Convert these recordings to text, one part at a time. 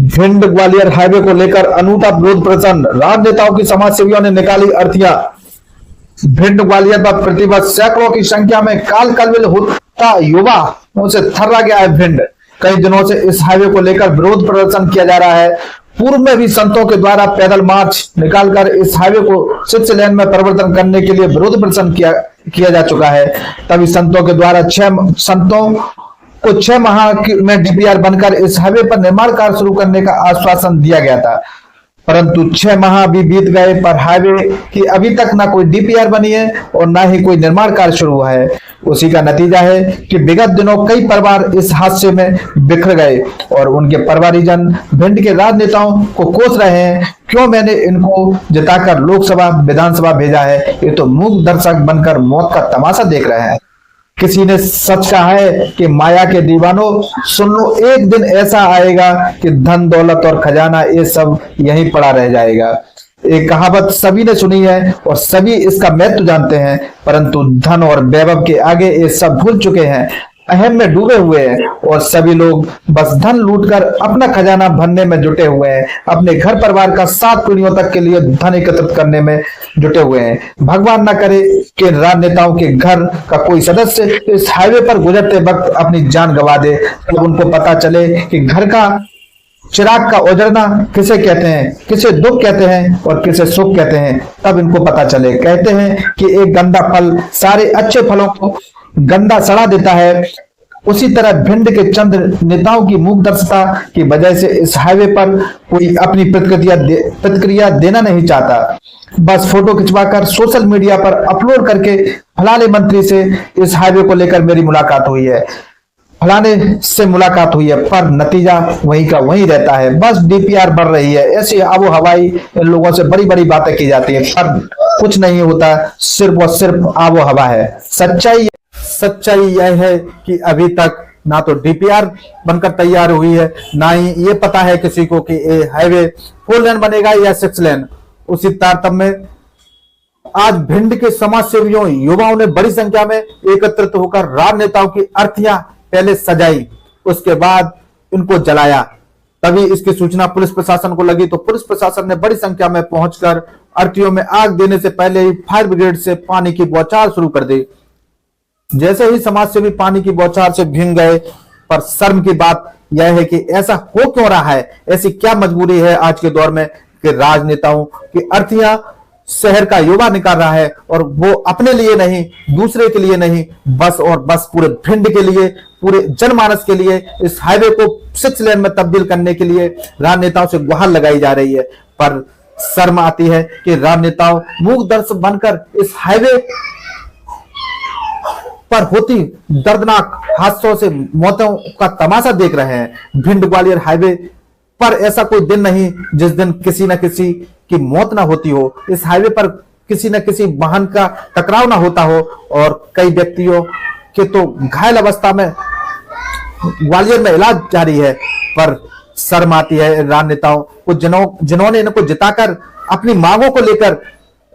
Bhind Gwalior highway को लेकर अनूठा विरोध प्रदर्शन, राजनेताओं की समाज सेवियों ने निकाली अर्थियां। भिंड ग्वालियर पर प्रतिवर्ष सैकड़ों की संख्या में काल कलविल होता युवा उनसे थर्रा गया है भिंड। कई दिनों से इस हाईवे को लेकर विरोध प्रदर्शन किया जा रहा है। पूर्व में भी संतों के द्वारा पैदल मार्च निकालकर इस हाईवे को 6 लेन में परिवर्तन करने के लिए विरोध प्रदर्शन किया जा चुका है। तभी संतों के द्वारा 6 माह में डीपीआर बनकर इस हाईवे पर निर्माण कार्य शुरू करने का आश्वासन दिया गया था, परंतु 6 माह भी बीत गए पर हाईवे की अभी तक ना कोई डीपीआर बनी है और ना ही कोई निर्माण कार्य शुरू हुआ है। उसी का नतीजा है कि विगत दिनों कई परिवार इस हादसे में बिखर गए और उनके परिवारीजन भिंड के राजनेताओं को कोस रहे हैं, क्यों मैंने इनको जिताकर लोकसभा विधानसभा भेजा है। ये तो मूक दर्शक बनकर मौत का तमाशा देख रहे हैं। किसी ने सच कहा है कि माया के दीवानों सुन लो, एक दिन ऐसा आएगा कि धन दौलत और खजाना ये सब यहीं पड़ा रह जाएगा। एक कहावत सभी ने सुनी है और सभी इसका महत्व जानते हैं, परंतु धन और वैभव के आगे ये सब भूल चुके हैं, अहम में डूबे हुए हैं और सभी लोग बस धन लूटकर अपना खजाना भरने में जुटे हुए हैं। अपने घर परिवार का 7 पीढ़ियों तक के लिए धन एकत्रित करने में जुटे हुए हैं। भगवान न करे कि राजनेताओं के घर का कोई सदस्य इस हाईवे पर गुजरते वक्त अपनी जान गंवा दे, तब उनको पता चले कि घर का चिराग का उजड़ना किसे कहते हैं, किसे दुख कहते हैं और किसे सुख कहते हैं। तब इनको पता चले। कहते हैं कि एक गंदा फल सारे अच्छे फलों को गंदा सड़ा देता है। उसी तरह भिंड के चंद नेताओं की मूकदर्शिता की वजह से इस हाईवे पर कोई अपनी प्रतिक्रिया देना नहीं चाहता। बस फोटो खिंचवाकर सोशल मीडिया पर अपलोड करके फलाने मंत्री से इस हाईवे को लेकर मेरी मुलाकात हुई है, फलाने से मुलाकात हुई है, पर नतीजा वहीं का वहीं रहता है। बस डीपीआर बढ़ रही है, ऐसी आबो हवाई इन लोगों से बड़ी बड़ी बातें की जाती है, पर कुछ नहीं होता, सिर्फ और सिर्फ आबो हवा है। सच्चाई यह है कि अभी तक ना तो डीपीआर बनकर तैयार हुई है, ना ही ये पता है किसी को कि ये हाईवे 4 लेन बनेगा या 6 लेन। उसी तारतम्य में आज भिंड के समाज सेवियों युवाओं ने बड़ी संख्या में एकत्रित होकर राजनेताओं की अर्थियां पहले सजाई, उसके बाद इनको जलाया। तभी इसकी सूचना पुलिस प्रशासन को लगी तो पुलिस प्रशासन ने बड़ी संख्या में पहुंचकर अर्थियों में आग देने से पहले ही फायर ब्रिगेड से पानी की बौछार शुरू कर दी। जैसे ही समाज सेवी पानी की बौछार से भीग गए, पर शर्म की बात यह है कि ऐसा हो क्यों रहा है, ऐसी क्या मजबूरी है आज के दौर में कि राजनेताओं की अर्थियां शहर का युवा निकाल रहा है और वो अपने लिए नहीं, दूसरे के लिए नहीं, बस और बस पूरे भिंड के लिए, पूरे जनमानस के लिए इस हाईवे को 6 लेन में तब्दील करने के लिए राजनेताओं से गुहार लगाई जा रही है। पर शर्म आती है कि राजनेताओं मूक दर्शक बनकर इस हाईवे पर होती दर्दनाक हादसों से मौतों का तमाशा देख रहे हैं। भिंड ग्वालियर हाईवे पर ऐसा कोई दिन नहीं जिस दिन किसी न किसी की मौत ना होती हो, इस हाईवे पर किसी न किसी वाहन का टकराव ना होता हो और कई व्यक्तियों के तो घायल अवस्था में ग्वालियर में इलाज जारी है। पर शर्म आती है राजनेताओं को जिन्होंने इनको जिताकर अपनी मांगों को लेकर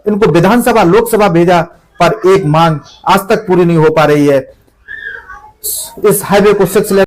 इनको विधानसभा लोकसभा भेजा, पर एक मांग आज तक पूरी नहीं हो पा रही है। इस हाईवे को 6 लेन